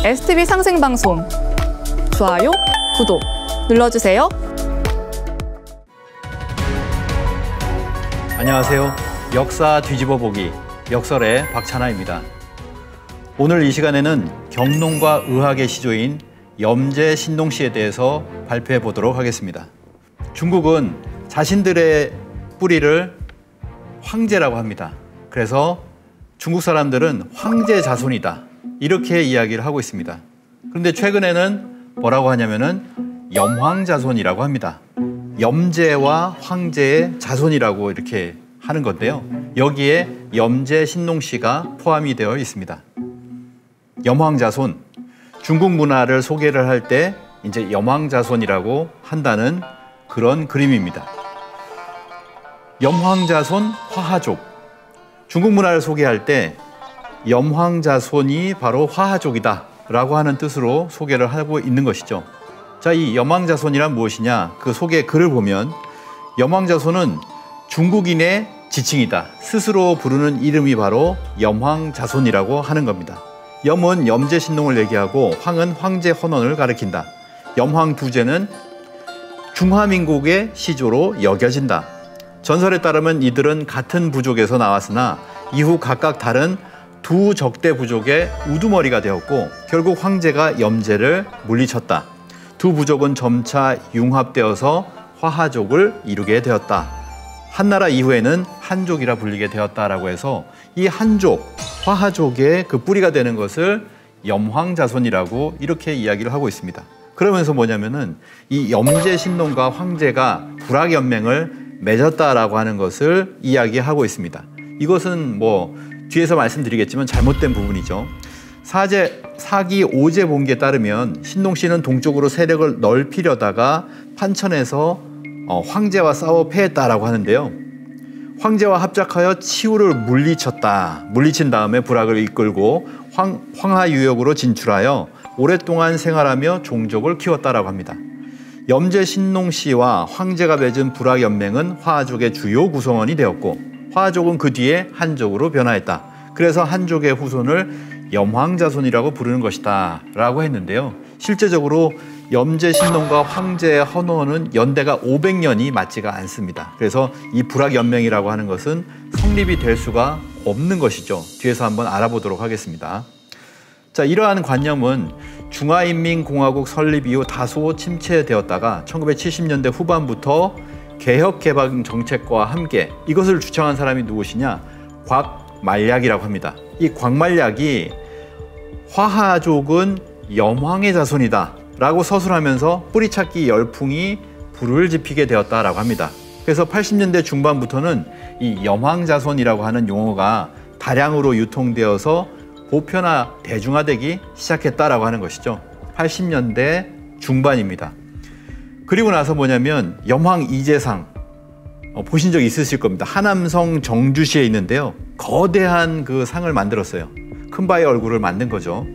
STV 상생방송 좋아요, 구독 눌러주세요. 안녕하세요. 역사 뒤집어보기 역설의 박찬하입니다. 오늘 이 시간에는 경농과 의학의 시조인 염제 신농시에 대해서 발표해 보도록 하겠습니다. 중국은 자신들의 뿌리를 황제라고 합니다. 그래서 중국 사람들은 황제 자손이다, 이렇게 이야기를 하고 있습니다. 그런데 최근에는 뭐라고 하냐면은 염황 자손이라고 합니다. 염제와 황제의 자손이라고 이렇게 하는 건데요. 여기에 염제 신농시가 포함이 되어 있습니다. 염황 자손, 중국 문화를 소개를 할 때 이제 염황 자손이라고 한다는 그런 그림입니다. 염황 자손 화하족, 중국 문화를 소개할 때 염황 자손이 바로 화하족이다 라고 하는 뜻으로 소개를 하고 있는 것이죠. 자, 이 염황 자손이란 무엇이냐? 그 소개 글을 보면 염황 자손은 중국인의 지칭이다, 스스로 부르는 이름이 바로 염황 자손이라고 하는 겁니다. 염은 염제 신농을 얘기하고 황은 황제 헌원을 가리킨다. 염황 두제는 중화민국의 시조로 여겨진다. 전설에 따르면 이들은 같은 부족에서 나왔으나 이후 각각 다른 두 적대 부족의 우두머리가 되었고 결국 황제가 염제를 물리쳤다. 두 부족은 점차 융합되어서 화하족을 이루게 되었다. 한나라 이후에는 한족이라 불리게 되었다라고 해서 이 한족, 화하족의 그 뿌리가 되는 것을 염황자손이라고 이렇게 이야기를 하고 있습니다. 그러면서 뭐냐면은 이 염제 신농과 황제가 불악연맹을 맺었다라고 하는 것을 이야기하고 있습니다. 이것은 뭐 뒤에서 말씀드리겠지만 잘못된 부분이죠. 사기 오제본기에 따르면 신농씨는 동쪽으로 세력을 넓히려다가 판천에서 황제와 싸워 패했다라고 하는데요. 황제와 합작하여 치우를 물리친 다음에 불악을 이끌고 황하유역으로 진출하여 오랫동안 생활하며 종족을 키웠다라고 합니다. 염제 신농씨와 황제가 맺은 불악연맹은 화하족의 주요 구성원이 되었고 화하족은 그 뒤에 한족으로 변화했다. 그래서 한족의 후손을 염황자손이라고 부르는 것이다 라고 했는데요. 실제적으로 염제 신농과 황제의 헌원은 연대가 500년이 맞지가 않습니다. 그래서 이 불악연맹이라고 하는 것은 성립이 될 수가 없는 것이죠. 뒤에서 한번 알아보도록 하겠습니다. 자, 이러한 관념은 중화인민공화국 설립 이후 다소 침체되었다가 1970년대 후반부터 개혁개방 정책과 함께 이것을 주창한 사람이 누구시냐? 곽말약이라고 합니다. 이 곽말약이 화하족은 염황의 자손이다 라고 서술하면서 뿌리찾기 열풍이 불을 지피게 되었다라고 합니다. 그래서 80년대 중반부터는 이 염황자손이라고 하는 용어가 다량으로 유통되어서 보편화, 대중화되기 시작했다라고 하는 것이죠. 80년대 중반입니다. 그리고 나서 뭐냐면 염황 이재상, 보신 적 있으실 겁니다. 하남성 정주시에 있는데요. 거대한 그 상을 만들었어요. 큰 바의 얼굴을 만든 거죠.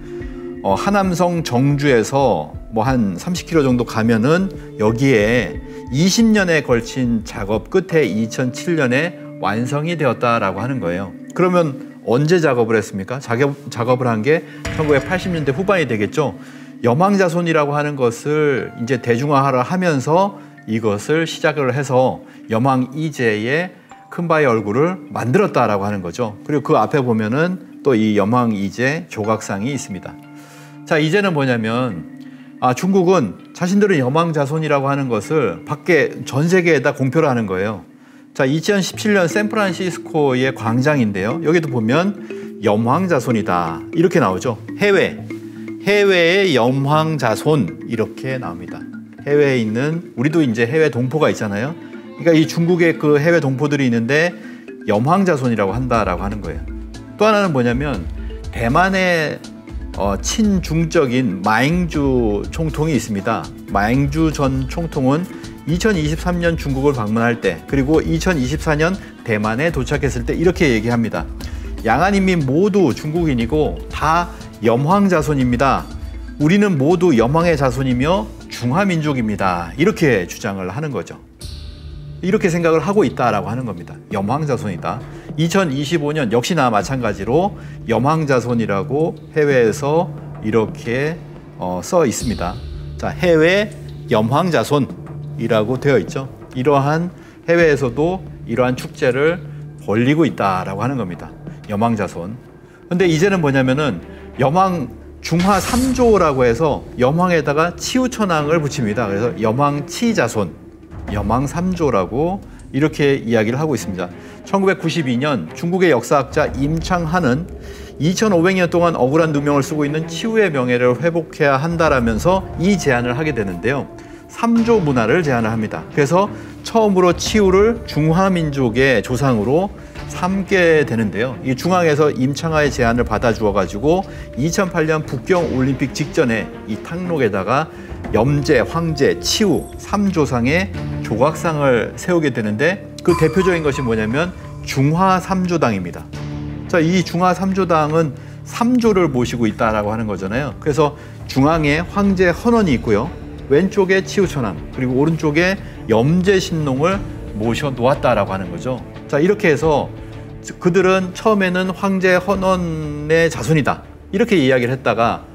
하남성 정주에서 뭐 한 30km 정도 가면은 여기에 20년에 걸친 작업 끝에 2007년에 완성이 되었다라고 하는 거예요. 그러면 언제 작업을 했습니까? 작업을 한 게 1980년대 후반이 되겠죠. 염황자손이라고 하는 것을 이제 대중화를 하면서 이것을 시작을 해서 염황 이제의 큰 바의 얼굴을 만들었다라고 하는 거죠. 그리고 그 앞에 보면은 또 이 염황 이제 조각상이 있습니다. 자, 이제는 뭐냐면 중국은 자신들은 염황 자손이라고 하는 것을 밖에 전 세계에다 공표를 하는 거예요. 자, 2017년 샌프란시스코의 광장인데요. 여기도 보면 염황 자손이다 이렇게 나오죠. 해외의 염황 자손 이렇게 나옵니다. 해외에 있는, 우리도 이제 해외 동포가 있잖아요. 그러니까 이 중국의 그 해외 동포들이 있는데 염황 자손이라고 한다라고 하는 거예요. 또 하나는 뭐냐면 대만의 친중적인 마잉주 총통이 있습니다. 마잉주 전 총통은 2023년 중국을 방문할 때, 그리고 2024년 대만에 도착했을 때 이렇게 얘기합니다. 양안인민 모두 중국인이고 다 염황 자손입니다. 우리는 모두 염황의 자손이며 중화민족입니다. 이렇게 주장을 하는 거죠. 이렇게 생각을 하고 있다라고 하는 겁니다. 염황자손이다. 2025년 역시나 마찬가지로 염황자손이라고 해외에서 이렇게 써 있습니다. 자, 해외 염황자손이라고 되어 있죠. 이러한 해외에서도 이러한 축제를 벌이고 있다라고 하는 겁니다. 염황자손. 근데 이제는 뭐냐면은 염황 중화 3조라고 해서 염황에다가 치우천왕을 붙입니다. 그래서 염황치자손, 염황 3조라고 이렇게 이야기를 하고 있습니다. 1992년 중국의 역사학자 임창한은 2500년 동안 억울한 누명을 쓰고 있는 치우의 명예를 회복해야 한다라면서 이 제안을 하게 되는데요. 3조 문화를 제안을 합니다. 그래서 처음으로 치우를 중화민족의 조상으로 삼게 되는데요. 이 중앙에서 임창하의 제안을 받아주어 가지고 2008년 북경 올림픽 직전에 이 탕록에다가 염제, 황제, 치우 3조상의 조각상을 세우게 되는데 그 대표적인 것이 뭐냐면 중화 3조당입니다. 자, 이 중화 3조당은 3조를 모시고 있다라고 하는 거잖아요. 그래서 중앙에 황제 헌원이 있고요. 왼쪽에 치우천왕, 그리고 오른쪽에 염제신농을 모셔 놓았다라고 하는 거죠. 자, 이렇게 해서 그들은 처음에는 황제 헌원의 자손이다 이렇게 이야기를 했다가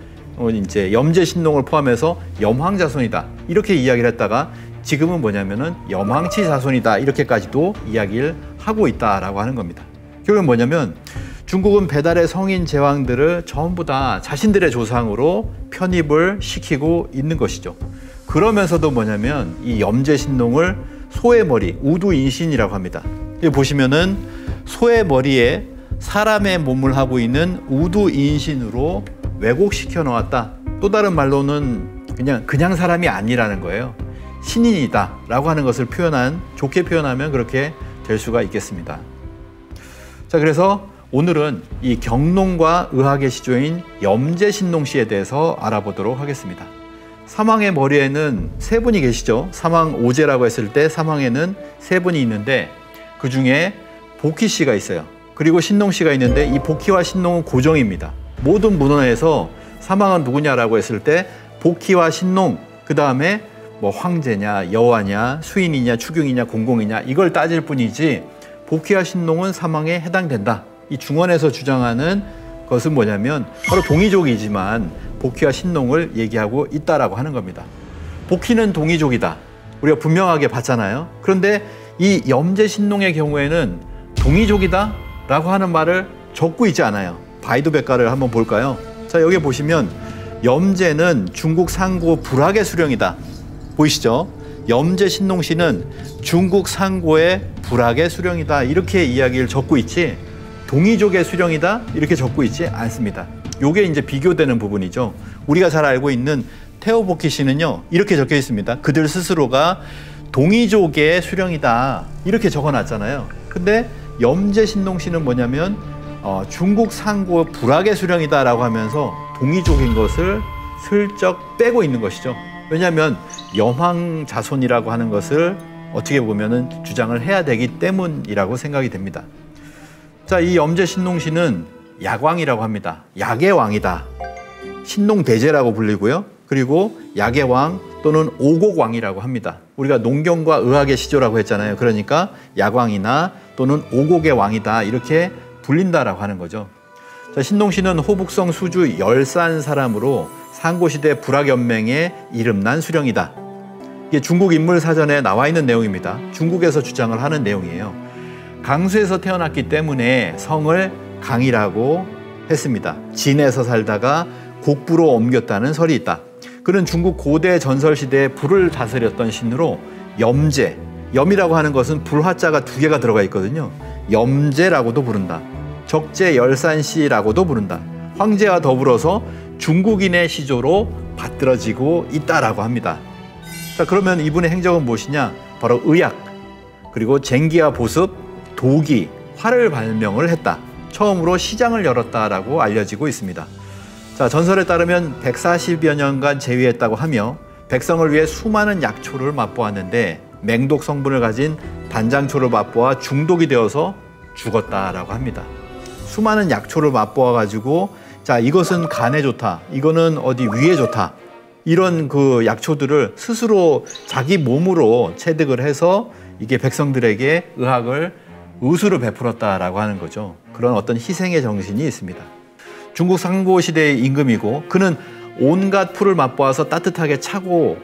이제 염제신농을 포함해서 염황자손이다 이렇게 이야기를 했다가 지금은 뭐냐면은 염황치 자손이다 이렇게까지도 이야기를 하고 있다라고 하는 겁니다. 결국은 뭐냐면 중국은 배달의 성인 제왕들을 전부 다 자신들의 조상으로 편입을 시키고 있는 것이죠. 그러면서도 뭐냐면 이 염제신농을 소의 머리, 우두인신이라고 합니다. 여기 보시면은 소의 머리에 사람의 몸을 하고 있는 우두인신으로 왜곡시켜 놓았다. 또 다른 말로는 그냥 사람이 아니라는 거예요. 신인이다 라고 하는 것을 좋게 표현하면 그렇게 될 수가 있겠습니다. 자, 그래서 오늘은 이 경농과 의학의 시조인 염제신농씨에 대해서 알아보도록 하겠습니다. 사망의 머리에는 세 분이 계시죠. 사망 오제라고 했을 때 사망에는 세 분이 있는데 그 중에 복희씨가 있어요. 그리고 신농씨가 있는데 이 복희와 신농은 고정입니다. 모든 문헌에서 사망은 누구냐라고 했을 때 복희와 신농, 그 다음에 뭐 황제냐, 여와냐, 수인이냐, 추경이냐, 공공이냐 이걸 따질 뿐이지 복희와 신농은 사망에 해당된다. 이 중원에서 주장하는 것은 뭐냐면 바로 동이족이지만 복희와 신농을 얘기하고 있다라고 하는 겁니다. 복희는 동이족이다. 우리가 분명하게 봤잖아요. 그런데 이 염제신농의 경우에는 동이족이다 라고 하는 말을 적고 있지 않아요. 바이두백과를 한번 볼까요? 자, 여기 보시면 염제는 중국 상고 불학의 수령이다. 보이시죠? 염제신농씨는 중국 상고의 불학의 수령이다. 이렇게 이야기를 적고 있지 동이족의 수령이다. 이렇게 적고 있지 않습니다. 요게 이제 비교되는 부분이죠. 우리가 잘 알고 있는 태오복희 씨는요. 이렇게 적혀 있습니다. 그들 스스로가 동이족의 수령이다. 이렇게 적어놨잖아요. 근데 염제신농씨는 뭐냐면 중국 상고 불학의 수령이다라고 하면서 동이족인 것을 슬쩍 빼고 있는 것이죠. 왜냐하면 염황자손이라고 하는 것을 어떻게 보면은 주장을 해야 되기 때문이라고 생각이 됩니다. 자, 이 염제신농씨는 약왕이라고 합니다. 약의 왕이다. 신농대제라고 불리고요. 그리고 약의 왕 또는 오곡왕이라고 합니다. 우리가 농경과 의학의 시조라고 했잖아요. 그러니까 약왕이나 또는 오곡의 왕이다 이렇게 불린다라고 하는 거죠. 자, 신농씨는 호북성 수주 열산 사람으로 상고시대 불학연맹에 이름난 수령이다. 이게 중국 인물사전에 나와 있는 내용입니다. 중국에서 주장을 하는 내용이에요. 강수에서 태어났기 때문에 성을 강이라고 했습니다. 진에서 살다가 곡부로 옮겼다는 설이 있다. 그는 중국 고대 전설시대에 불을 다스렸던 신으로 염제, 염이라고 하는 것은 불화자가 2개가 들어가 있거든요. 염제라고도 부른다. 적재열산씨라고도 부른다. 황제와 더불어서 중국인의 시조로 받들어지고 있다라고 합니다. 자, 그러면 이분의 행적은 무엇이냐? 바로 의학, 그리고 쟁기와 보습, 도기, 활을 발명을 했다. 처음으로 시장을 열었다라고 알려지고 있습니다. 자, 전설에 따르면 140여 년간 재위했다고 하며 백성을 위해 수많은 약초를 맛보았는데 맹독 성분을 가진 단장초를 맛보아 중독이 되어서 죽었다라고 합니다. 수많은 약초를 맛보아 가지고 자, 이것은 간에 좋다, 이거는 어디 위에 좋다, 이런 그 약초들을 스스로 자기 몸으로 체득을 해서 이게 백성들에게 의학을 의수로 베풀었다라고 하는 거죠. 그런 어떤 희생의 정신이 있습니다. 중국 상고 시대의 임금이고 그는 온갖 풀을 맛보아서 따뜻하게 하고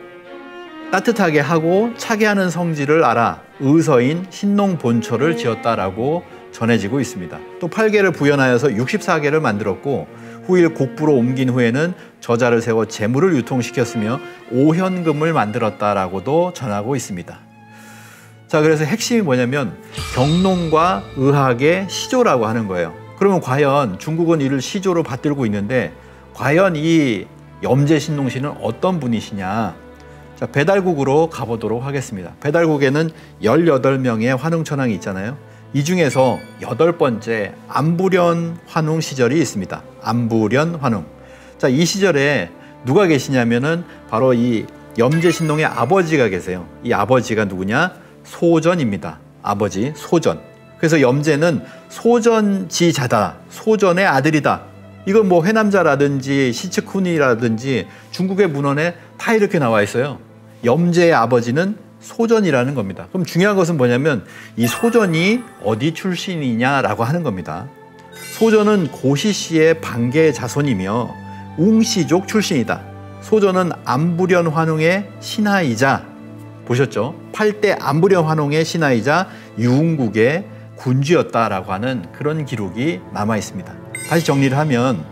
차게 하는 성질을 알아 의서인 신농 본초를 지었다라고 전해지고 있습니다. 또 8개를 부연하여서 64개를 만들었고 후일 곡부로 옮긴 후에는 저자를 세워 재물을 유통시켰으며 오현금을 만들었다라고도 전하고 있습니다. 자, 그래서 핵심이 뭐냐면 경농과 의학의 시조라고 하는 거예요. 그러면 과연 중국은 이를 시조로 받들고 있는데 과연 이 염제신농씨는 어떤 분이시냐? 자, 배달국으로 가보도록 하겠습니다. 배달국에는 18명의 환웅천왕이 있잖아요. 이 중에서 8번째 안부련 환웅 시절이 있습니다. 안부련 환웅. 자, 이 시절에 누가 계시냐면은 바로 이 염제신농의 아버지가 계세요. 이 아버지가 누구냐? 소전입니다. 아버지 소전. 그래서 염제는 소전지자다. 소전의 아들이다. 이건 뭐 회남자라든지 시츠쿤이라든지 중국의 문헌에 다 이렇게 나와 있어요. 염제의 아버지는 소전이라는 겁니다. 그럼 중요한 것은 뭐냐면 이 소전이 어디 출신이냐라고 하는 겁니다. 소전은 고시씨의 반계 자손이며 웅씨족 출신이다. 소전은 안부련 환웅의 신하이자 보셨죠? 8대 안부련 환웅의 신하이자 유흥국의 군주였다라고 하는 그런 기록이 남아 있습니다. 다시 정리를 하면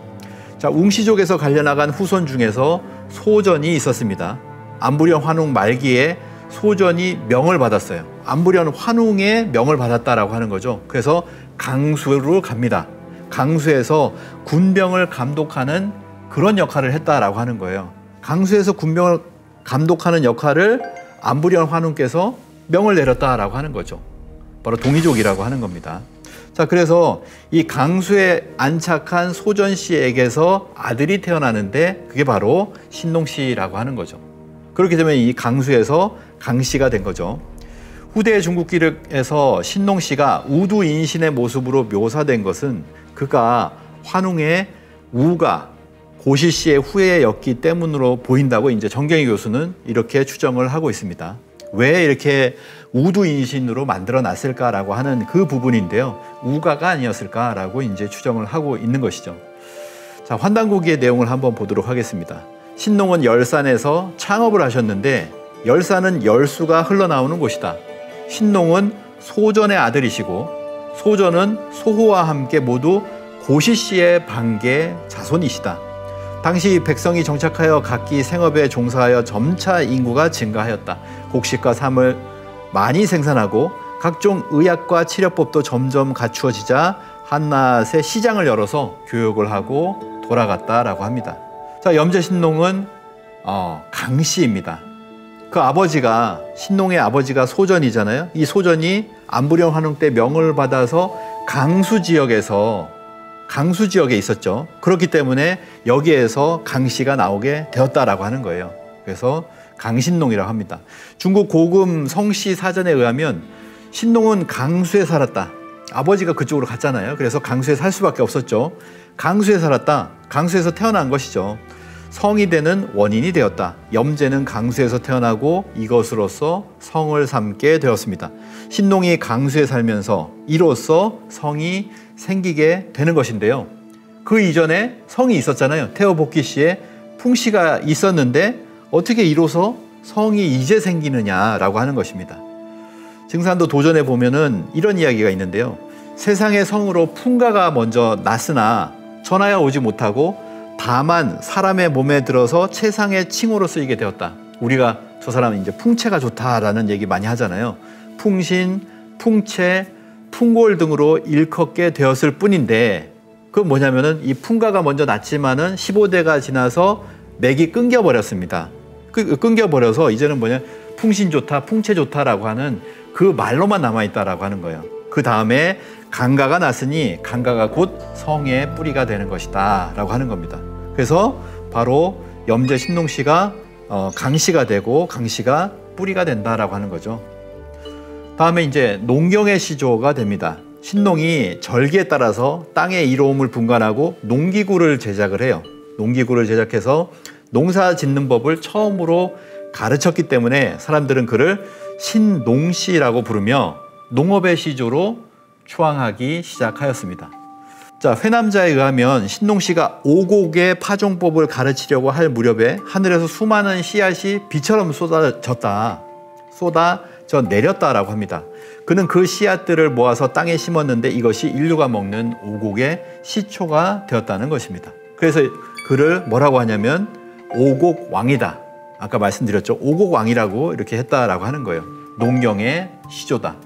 자, 웅씨족에서 갈려나간 후손 중에서 소전이 있었습니다. 안부련 환웅 말기에 소전이 명을 받았어요. 안부련 환웅의 명을 받았다라고 하는 거죠. 그래서 강수로 갑니다. 강수에서 군병을 감독하는 그런 역할을 했다라고 하는 거예요. 강수에서 군병을 감독하는 역할을 안부련 환웅께서 명을 내렸다라고 하는 거죠. 바로 동이족이라고 하는 겁니다. 자, 그래서 이 강수에 안착한 소전 씨에게서 아들이 태어나는데 그게 바로 신농 씨라고 하는 거죠. 그렇게 되면 이 강수에서 강씨가 된 거죠. 후대 중국 기록에서 신농 씨가 우두인신의 모습으로 묘사된 것은 그가 환웅의 우가 고시 씨의 후예였기 때문으로 보인다고 이제 정경희 교수는 이렇게 추정을 하고 있습니다. 왜 이렇게 우두인신으로 만들어 놨을까라고 하는 그 부분인데요. 우가가 아니었을까라고 이제 추정을 하고 있는 것이죠. 자, 환단고기의 내용을 한번 보도록 하겠습니다. 신농은 열산에서 창업을 하셨는데 열산은 열수가 흘러나오는 곳이다. 신농은 소전의 아들이시고 소전은 소호와 함께 모두 고시 씨의 반계 자손이시다. 당시 백성이 정착하여 각기 생업에 종사하여 점차 인구가 증가하였다. 곡식과 삶을 많이 생산하고 각종 의학과 치료법도 점점 갖추어지자 한낱의 시장을 열어서 교육을 하고 돌아갔다라고 합니다. 자, 염제신농은 강씨입니다. 그 아버지가 신농의 아버지가 소전이잖아요. 이 소전이 안부련 환웅 때 명을 받아서 강수 지역에 있었죠. 그렇기 때문에 여기에서 강씨가 나오게 되었다라고 하는 거예요. 그래서 강신농이라고 합니다. 중국 고금 성씨 사전에 의하면 신농은 강수에 살았다. 아버지가 그쪽으로 갔잖아요. 그래서 강수에 살 수밖에 없었죠. 강수에 살았다. 강수에서 태어난 것이죠. 성이 되는 원인이 되었다. 염제는 강수에서 태어나고 이것으로서 성을 삼게 되었습니다. 신농이 강수에 살면서 이로써 성이 생기게 되는 것인데요. 그 이전에 성이 있었잖아요. 태어복기시에 풍씨가 있었는데 어떻게 이로써 성이 이제 생기느냐라고 하는 것입니다. 증산도 도전에 보면은 이런 이야기가 있는데요. 세상의 성으로 풍가가 먼저 났으나 전하여 오지 못하고 다만 사람의 몸에 들어서 최상의 칭호로 쓰이게 되었다. 우리가 저 사람은 이제 풍채가 좋다라는 얘기 많이 하잖아요. 풍신, 풍채, 풍골 등으로 일컫게 되었을 뿐인데 그건 뭐냐면은 이 풍가가 먼저 났지만은 15대가 지나서 맥이 끊겨버렸습니다. 끊겨버려서 이제는 뭐냐 풍신 좋다, 풍채 좋다라고 하는 그 말로만 남아있다라고 하는 거예요. 그 다음에 강가가 났으니 강가가 곧 성의 뿌리가 되는 것이다 라고 하는 겁니다. 그래서 바로 염제신농 씨가 강씨가 되고 강씨가 뿌리가 된다라고 하는 거죠. 다음에 이제 농경의 시조가 됩니다. 신농이 절기에 따라서 땅의 이로움을 분간하고 농기구를 제작을 해요. 농기구를 제작해서 농사 짓는 법을 처음으로 가르쳤기 때문에 사람들은 그를 신농씨라고 부르며 농업의 시조로 추앙하기 시작하였습니다. 자, 회남자에 의하면 신농씨가 오곡의 파종법을 가르치려고 할 무렵에 하늘에서 수많은 씨앗이 비처럼 쏟아져 내렸다라고 합니다. 그는 그 씨앗들을 모아서 땅에 심었는데 이것이 인류가 먹는 오곡의 시초가 되었다는 것입니다. 그래서 그를 뭐라고 하냐면 오곡왕이다. 아까 말씀드렸죠. 오곡왕이라고 이렇게 했다라고 하는 거예요. 농경의 시조다.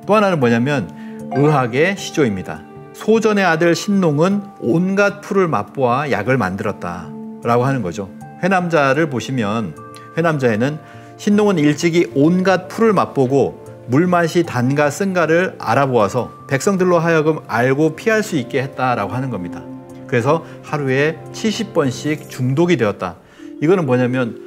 또 하나는 뭐냐면 의학의 시조입니다. 소전의 아들 신농은 온갖 풀을 맛보아 약을 만들었다라고 하는 거죠. 회남자를 보시면 회남자에는 신농은 일찍이 온갖 풀을 맛보고 물맛이 단가 쓴가를 알아보아서 백성들로 하여금 알고 피할 수 있게 했다라고 하는 겁니다. 그래서 하루에 70번씩 중독이 되었다. 이거는 뭐냐면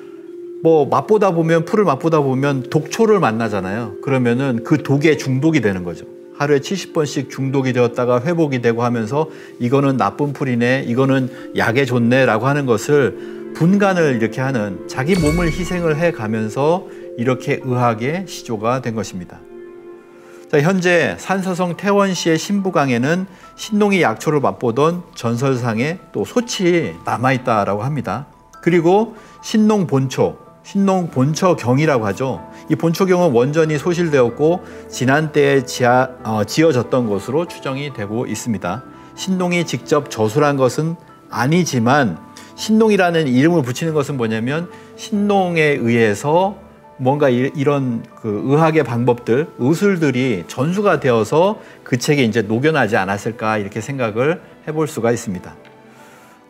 맛보다 보면 풀을 맛보다 보면 독초를 만나잖아요. 그러면은 그 독에 중독이 되는 거죠. 하루에 70번씩 중독이 되었다가 회복이 되고 하면서 이거는 나쁜 풀이네, 이거는 약에 좋네 라고 하는 것을 분간을 이렇게 하는 자기 몸을 희생을 해 가면서 이렇게 의학의 시조가 된 것입니다. 자, 현재 산서성 태원시의 신부강에는 신농이 약초를 맛보던 전설상의 또 솥이 남아있다라고 합니다. 그리고 신농 본처경이라고 하죠. 이 본처경은 원전이 소실되었고 지난 때에 지어졌던 것으로 추정이 되고 있습니다. 신농이 직접 저술한 것은 아니지만 신농이라는 이름을 붙이는 것은 뭐냐면 신농에 의해서 뭔가 이런 그 의학의 방법들, 의술들이 전수가 되어서 그 책에 이제 녹여나지 않았을까 이렇게 생각을 해볼 수가 있습니다.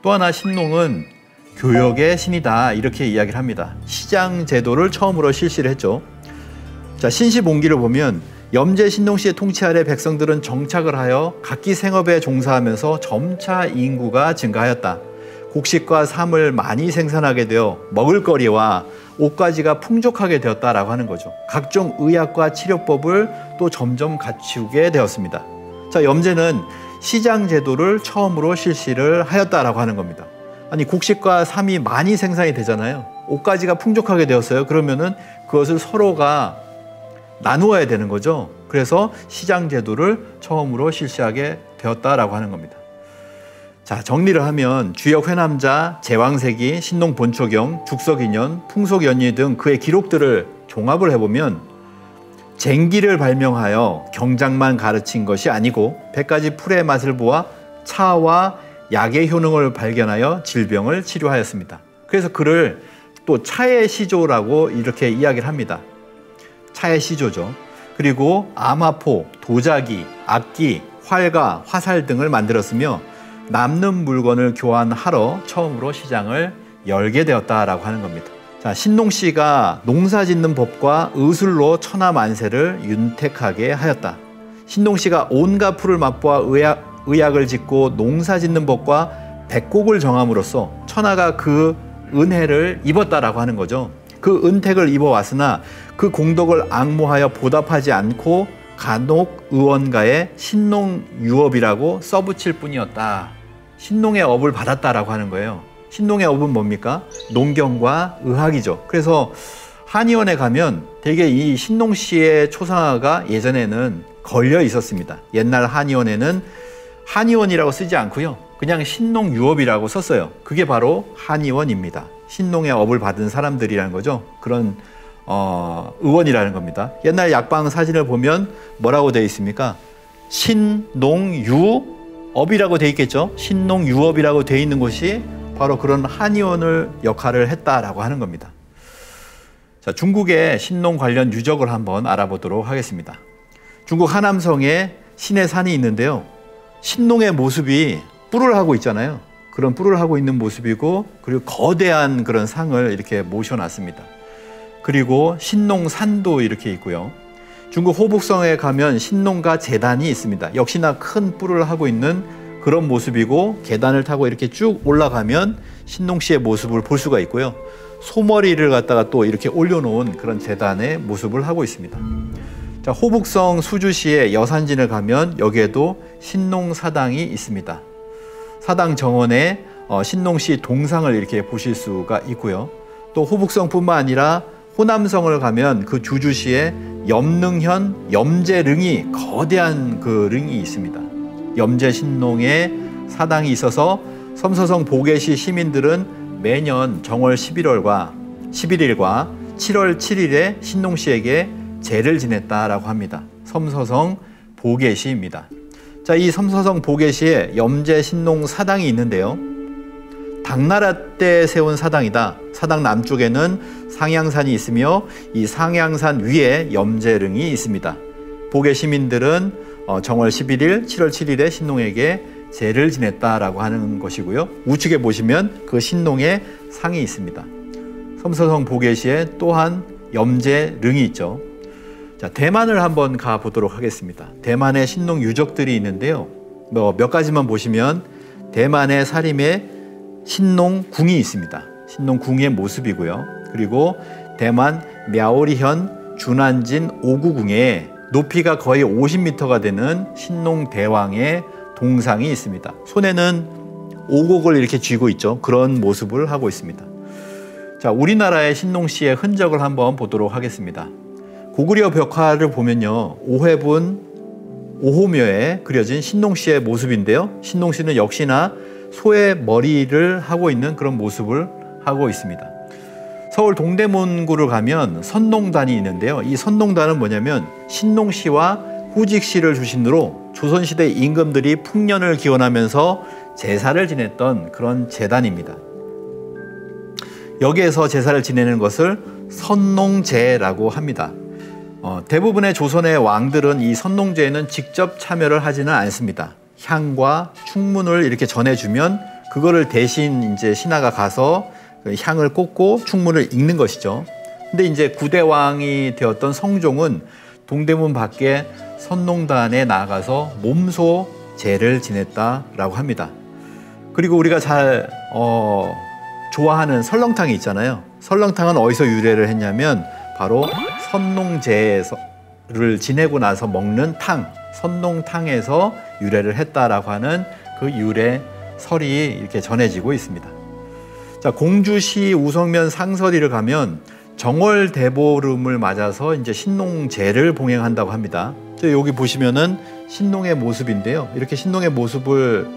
또 하나 신농은 교역의 신이다 이렇게 이야기를 합니다. 시장 제도를 처음으로 실시를 했죠. 자, 신시봉기를 보면 염제 신농씨의 통치 아래 백성들은 정착을 하여 각기 생업에 종사하면서 점차 인구가 증가하였다. 곡식과 삶을 많이 생산하게 되어 먹을거리와 옷가지가 풍족하게 되었다라고 하는 거죠. 각종 의학과 치료법을 또 점점 갖추게 되었습니다. 자, 염제는 시장 제도를 처음으로 실시를 하였다라고 하는 겁니다. 아니, 곡식과 삶이 많이 생산이 되잖아요. 옷가지가 풍족하게 되었어요. 그러면은 그것을 서로가 나누어야 되는 거죠. 그래서 시장 제도를 처음으로 실시하게 되었다라고 하는 겁니다. 자, 정리를 하면 주역 회남자, 제왕세기, 신농 본초경, 죽석인연, 풍속연의 등 그의 기록들을 종합을 해보면 쟁기를 발명하여 경작만 가르친 것이 아니고 100가지 풀의 맛을 보아 차와 약의 효능을 발견하여 질병을 치료하였습니다. 그래서 그를 또 차의 시조라고 이렇게 이야기를 합니다. 차의 시조죠. 그리고 암화포, 도자기, 악기, 활과 화살 등을 만들었으며 남는 물건을 교환하러 처음으로 시장을 열게 되었다라고 하는 겁니다. 자, 신농씨가 농사짓는 법과 의술로 천하만세를 윤택하게 하였다. 신농씨가 온갖 풀을 맛보아 의약을 짓고 농사짓는 법과 백곡을 정함으로써 천하가 그 은혜를 입었다라고 하는 거죠. 그 은택을 입어왔으나 그 공덕을 앙모하여 보답하지 않고 간혹 의원가의 신농유업이라고 써붙일 뿐이었다. 신농의 업을 받았다라고 하는 거예요. 신농의 업은 뭡니까? 농경과 의학이죠. 그래서 한의원에 가면 되게 이 신농씨의 초상화가 예전에는 걸려 있었습니다. 옛날 한의원에는 한의원이라고 쓰지 않고요. 그냥 신농유업이라고 썼어요. 그게 바로 한의원입니다. 신농의 업을 받은 사람들이라는 거죠. 그런 의원이라는 겁니다. 옛날 약방 사진을 보면 뭐라고 되어 있습니까? 신농유업이라고 되어 있겠죠. 신농유업이라고 되어 있는 곳이 바로 그런 한의원을 역할을 했다라고 하는 겁니다. 자, 중국의 신농 관련 유적을 한번 알아보도록 하겠습니다. 중국 하남성에 신의 산이 있는데요. 신농의 모습이 뿔을 하고 있잖아요. 그런 뿔을 하고 있는 모습이고, 그리고 거대한 그런 상을 이렇게 모셔놨습니다. 그리고 신농산도 이렇게 있고요. 중국 호북성에 가면 신농가 제단이 있습니다. 역시나 큰 뿔을 하고 있는 그런 모습이고, 계단을 타고 이렇게 쭉 올라가면 신농씨의 모습을 볼 수가 있고요. 소머리를 갖다가 또 이렇게 올려놓은 그런 제단의 모습을 하고 있습니다. 자, 호북성 수주시의 여산진을 가면 여기에도 신농사당이 있습니다. 사당 정원에 신농씨 동상을 이렇게 보실 수가 있고요. 또 호북성뿐만 아니라 호남성을 가면 그 주주시에 염능현, 염제릉이 거대한 그 릉이 있습니다. 염제 신농의 사당이 있어서 섬서성 보게시 시민들은 매년 정월 11일과 7월 7일에 신농시에게 제를 지냈다라고 합니다. 섬서성 보게시입니다. 자, 이 섬서성 보게시에 염제 신농 사당이 있는데요. 당나라 때 세운 사당이다. 사당 남쪽에는 상향산이 있으며 이 상향산 위에 염제릉이 있습니다. 보게 시민들은 정월 11일, 7월 7일에 신농에게 제를 지냈다라고 하는 것이고요. 우측에 보시면 그 신농의 상이 있습니다. 섬서성 보게시에 또한 염제릉이 있죠. 자, 대만을 한번 가보도록 하겠습니다. 대만의 신농 유적들이 있는데요. 몇 가지만 보시면 대만의 사림에 신농궁이 있습니다. 신농궁의 모습이고요. 그리고 대만 мя오리현 준안진 오구궁에 높이가 거의 50m가 되는 신농대왕의 동상이 있습니다. 손에는 오곡을 이렇게 쥐고 있죠. 그런 모습을 하고 있습니다. 자, 우리나라의 신농시의 흔적을 한번 보도록 하겠습니다. 고구려 벽화를 보면요, 오회분 5호묘에 그려진 신농시의 모습인데요. 신농시는 역시나 소의 머리를 하고 있는 그런 모습을 하고 있습니다. 서울 동대문구를 가면 선농단이 있는데요. 이 선농단은 뭐냐면 신농시와 후직시를 중심으로 조선시대 임금들이 풍년을 기원하면서 제사를 지냈던 그런 제단입니다. 여기에서 제사를 지내는 것을 선농제라고 합니다. 대부분의 조선의 왕들은 이 선농제에는 직접 참여를 하지는 않습니다. 향과 충문을 이렇게 전해주면 그거를 대신 이제 신하가 가서 그 향을 꽂고 충문을 읽는 것이죠. 근데 이제 구대왕이 되었던 성종은 동대문 밖에 선농단에 나가서 몸소 제를 지냈다라고 합니다. 그리고 우리가 잘 좋아하는 설렁탕이 있잖아요. 설렁탕은 어디서 유래를 했냐면 바로 선농제를 지내고 나서 먹는 탕, 선농탕에서 유래를 했다라고 하는 그 유래설이 이렇게 전해지고 있습니다. 자, 공주시 우성면 상서리를 가면 정월 대보름을 맞아서 이제 신농제를 봉행한다고 합니다. 여기 보시면은 신농의 모습인데요. 이렇게 신농의 모습을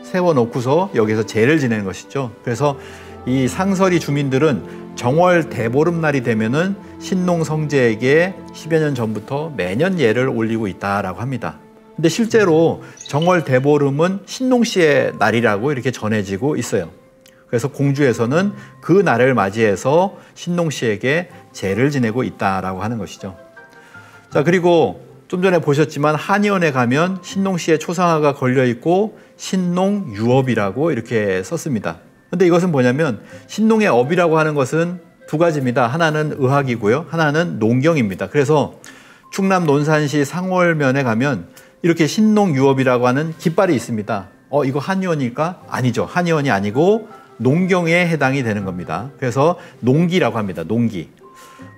세워놓고서 여기서 제를 지내는 것이죠. 그래서 이 상서리 주민들은 정월 대보름날이 되면은 신농 성제에게 10여 년 전부터 매년 예를 올리고 있다라고 합니다. 근데 실제로 정월 대보름은 신농시의 날이라고 이렇게 전해지고 있어요. 그래서 공주에서는 그 날을 맞이해서 신농시에게 제를 지내고 있다라고 하는 것이죠. 자, 그리고 좀 전에 보셨지만 한의원에 가면 신농시의 초상화가 걸려 있고 신농유업이라고 이렇게 썼습니다. 근데 이것은 뭐냐면 신농의 업이라고 하는 것은 두 가지입니다. 하나는 의학이고요. 하나는 농경입니다. 그래서 충남 논산시 상월면에 가면 이렇게 신농유업이라고 하는 깃발이 있습니다. 이거 한의원일까? 아니죠. 한의원이 아니고 농경에 해당이 되는 겁니다. 그래서 농기라고 합니다. 농기.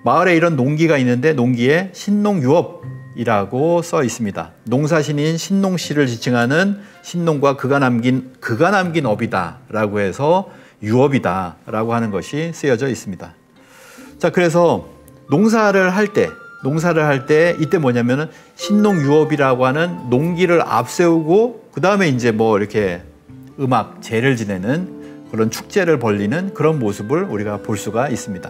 마을에 이런 농기가 있는데 농기에 신농유업이라고 써 있습니다. 농사신인 신농씨를 지칭하는 신농과 그가 남긴 업이다라고 해서 유업이다라고 하는 것이 쓰여져 있습니다. 자, 그래서 농사를 할 때 이때 뭐냐면은 신농유업이라고 하는 농기를 앞세우고 그 다음에 이제 뭐 이렇게 음악 제를 지내는 그런 축제를 벌리는 그런 모습을 우리가 볼 수가 있습니다.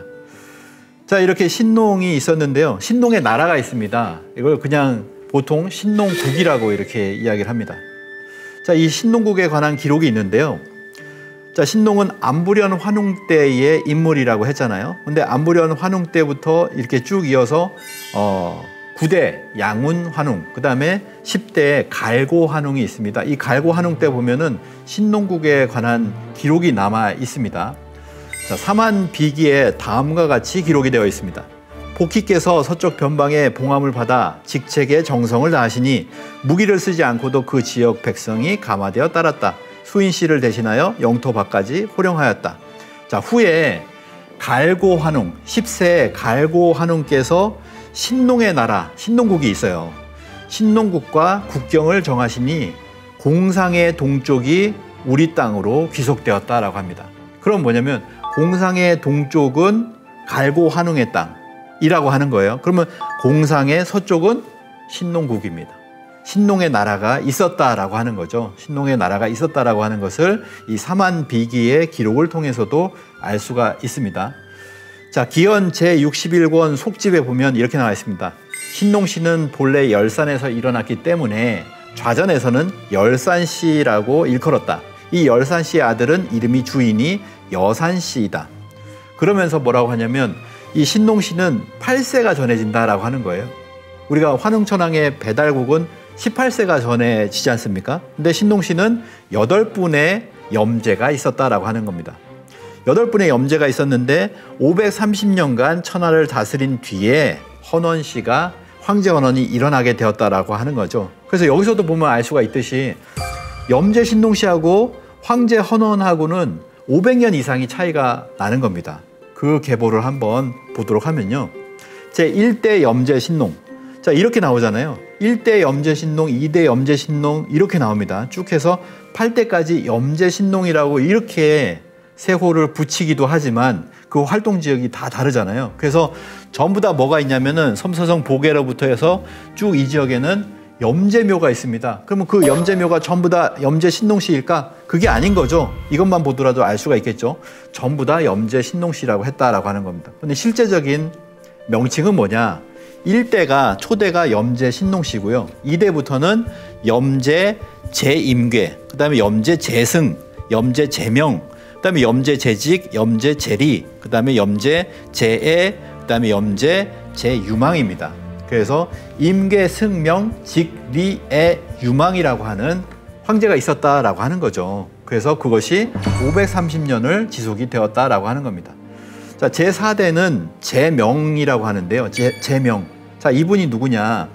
자, 이렇게 신농이 있었는데요. 신농의 나라가 있습니다. 이걸 그냥 보통 신농국이라고 이렇게 이야기를 합니다. 자, 이 신농국에 관한 기록이 있는데요. 자, 신농은 안부련 환웅 때의 인물이라고 했잖아요. 근데 안부련 환웅 때부터 이렇게 쭉 이어서 9대 양운 환웅, 그 다음에 10대 갈고 환웅이 있습니다. 이 갈고 환웅 때 보면은 신농국에 관한 기록이 남아 있습니다. 자, 사만비기에 다음과 같이 기록이 되어 있습니다. 복희께서 서쪽 변방의 봉함을 받아 직책에 정성을 다하시니 무기를 쓰지 않고도 그 지역 백성이 감화되어 따랐다. 수인씨를 대신하여 영토 밖까지 호령하였다. 자, 후에 갈고 환웅, 10세 갈고 환웅께서 신농의 나라, 신농국이 있어요. 신농국과 국경을 정하시니 공상의 동쪽이 우리 땅으로 귀속되었다라고 합니다. 그럼 뭐냐면 공상의 동쪽은 갈고 환웅의 땅이라고 하는 거예요. 그러면 공상의 서쪽은 신농국입니다. 신농의 나라가 있었다라고 하는 거죠. 신농의 나라가 있었다라고 하는 것을 이 사만비기의 기록을 통해서도 알 수가 있습니다. 자, 기원 제61권 속집에 보면 이렇게 나와 있습니다. 신농시는 본래 열산에서 일어났기 때문에 좌전에서는 열산씨라고 일컬었다. 이 열산씨의 아들은 이름이 주인이 여산씨이다. 그러면서 뭐라고 하냐면 이 신농시는 8세가 전해진다라고 하는 거예요. 우리가 환웅천왕의 배달국은 18세가 전해지지 않습니까? 근데 신농시는 8분의 염제가 있었다라고 하는 겁니다. 8분의 염제가 있었는데 530년간 천하를 다스린 뒤에 헌원씨가 황제 헌원이 일어나게 되었다라고 하는 거죠. 그래서 여기서도 보면 알 수가 있듯이 염제 신농시하고 황제 헌원하고는 500년 이상이 차이가 나는 겁니다. 그 계보를 한번 보도록 하면요. 제1대 염제 신농. 자, 이렇게 나오잖아요. 1대 염제 신농, 2대 염제 신농 이렇게 나옵니다. 쭉 해서 8대까지 염제 신농이라고 이렇게 세호를 붙이기도 하지만 그 활동 지역이 다 다르잖아요. 그래서 전부 다 뭐가 있냐면은 섬서성 보계로부터 해서 쭉 이 지역에는 염제묘가 있습니다. 그러면 그 염제묘가 전부 다 염제 신농시일까? 그게 아닌 거죠. 이것만 보더라도 알 수가 있겠죠. 전부 다 염제 신농시라고 했다라고 하는 겁니다. 근데 실제적인 명칭은 뭐냐? 1대가 초대가 염제 신농시고요. 2대부터는 염제 제임괴, 그다음에 염제 제승, 염제 제명, 그다음에 염제 제직, 염제 제리, 그다음에 염제 제애, 그다음에 염제 제유망입니다. 그래서 임계, 승명, 직, 리, 애, 유망이라고 하는 황제가 있었다라고 하는 거죠. 그래서 그것이 530년을 지속이 되었다라고 하는 겁니다. 자, 제4대는 제명이라고 하는데요. 제명. 자, 이분이 누구냐?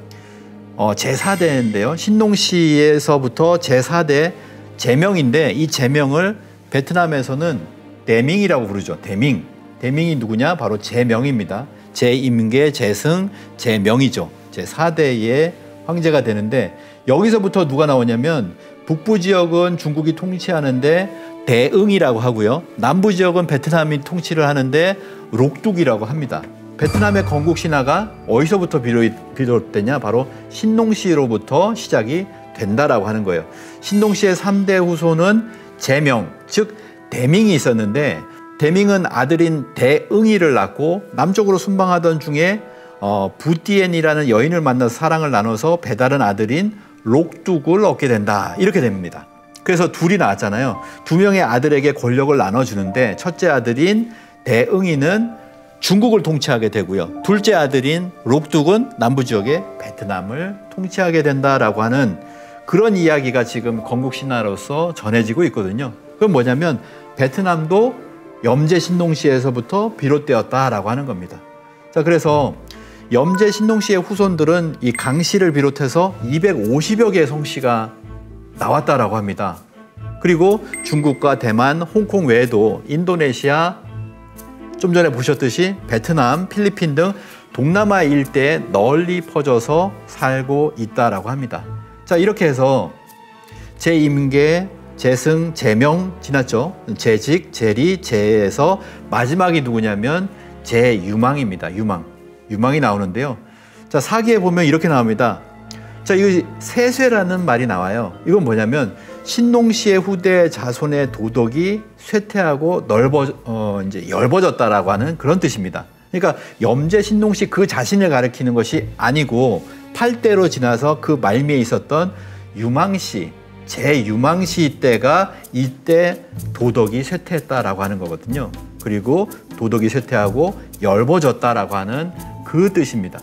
제4대인데요. 신농시에서부터 제4대 제명인데 이 제명을 베트남에서는 대밍이라고 부르죠. 대밍. 대밍이 누구냐? 바로 제명입니다. 제임계, 제승, 제명이죠. 제4대의 황제가 되는데 여기서부터 누가 나오냐면 북부 지역은 중국이 통치하는데 대응이라고 하고요. 남부 지역은 베트남이 통치를 하는데 록둑이라고 합니다. 베트남의 건국 신화가 어디서부터 비롯되냐? 바로 신농시로부터 시작이 된다라고 하는 거예요. 신농시의 3대 후손은 제명, 즉 대밍이 있었는데 대밍은 아들인 대응이를 낳고 남쪽으로 순방하던 중에 부띠엔이라는 여인을 만나서 사랑을 나눠서 배다른 아들인 록둑을 얻게 된다. 이렇게 됩니다. 그래서 둘이 나왔잖아요. 두 명의 아들에게 권력을 나눠주는데 첫째 아들인 대응이는 중국을 통치하게 되고요. 둘째 아들인 록둑은 남부 지역의 베트남을 통치하게 된다라고 하는 그런 이야기가 지금 건국신화로서 전해지고 있거든요. 그건 뭐냐면 베트남도 염제 신농시에서부터 비롯되었다라고 하는 겁니다. 자, 그래서 염제 신농시의 후손들은 이 강씨를 비롯해서 250여 개의 성씨가 나왔다라고 합니다. 그리고 중국과 대만, 홍콩 외에도 인도네시아, 좀 전에 보셨듯이 베트남, 필리핀 등 동남아 일대에 널리 퍼져서 살고 있다라고 합니다. 자, 이렇게 해서 제임계, 제승, 제명 지났죠. 제직, 제리, 제에서 마지막이 누구냐면 제유망입니다. 유망이 나오는데요. 자, 사기에 보면 이렇게 나옵니다. 자, 이 세쇄라는 말이 나와요. 이건 뭐냐면 신농시의 후대 자손의 도덕이 쇠퇴하고 이제 엷어졌다라고 하는 그런 뜻입니다. 그러니까 염제 신농시 그 자신을 가리키는 것이 아니고 8대로 지나서 그 말미에 있었던 유망시, 제유망시 때가 이때 도덕이 쇠퇴했다라고 하는 거거든요. 그리고 도덕이 쇠퇴하고 엷어졌다라고 하는 그 뜻입니다.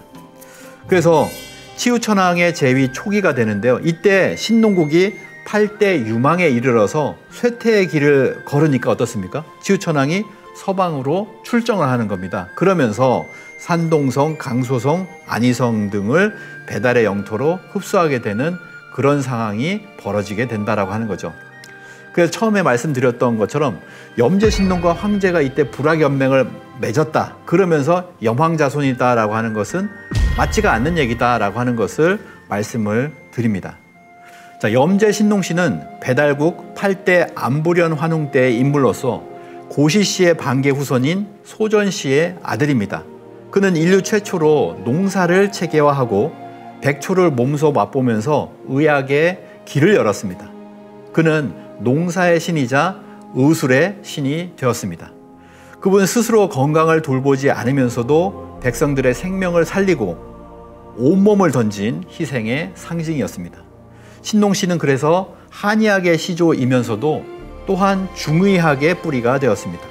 그래서 치우천왕의 제위 초기가 되는데요. 이때 신농국이 8대 유망에 이르러서 쇠퇴의 길을 걸으니까 어떻습니까? 치우천왕이 서방으로 출정을 하는 겁니다. 그러면서 산동성, 강소성, 안희성 등을 배달의 영토로 흡수하게 되는 그런 상황이 벌어지게 된다라고 하는 거죠. 그래서 처음에 말씀드렸던 것처럼 염제 신농과 황제가 이때 불화연맹을 맺었다. 그러면서 염황자손이다라고 하는 것은 맞지가 않는 얘기다라고 하는 것을 말씀을 드립니다. 자, 염제 신농씨는 배달국 8대 안보련 환웅 때의 인물로서 고시 씨의 반계 후손인 소전 씨의 아들입니다. 그는 인류 최초로 농사를 체계화하고 백초를 몸소 맛보면서 의학의 길을 열었습니다. 그는 농사의 신이자 의술의 신이 되었습니다. 그분 스스로 건강을 돌보지 않으면서도 백성들의 생명을 살리고 온몸을 던진 희생의 상징이었습니다. 신농시는 그래서 한의학의 시조이면서도 또한 중의학의 뿌리가 되었습니다.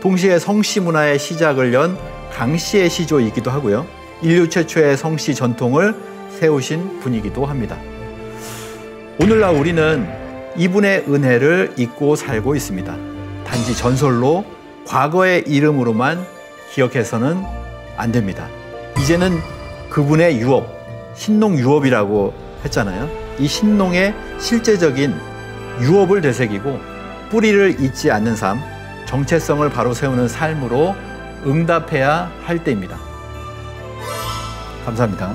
동시에 성씨 문화의 시작을 연 강씨의 시조이기도 하고요. 인류 최초의 성씨 전통을 세우신 분이기도 합니다. 오늘날 우리는 이분의 은혜를 잊고 살고 있습니다. 단지 전설로 과거의 이름으로만 기억해서는 안 됩니다. 이제는 그분의 유업, 신농유업이라고 했잖아요. 이 신농의 실제적인 유업을 되새기고 뿌리를 잊지 않는 삶, 정체성을 바로 세우는 삶으로 응답해야 할 때입니다. 감사합니다.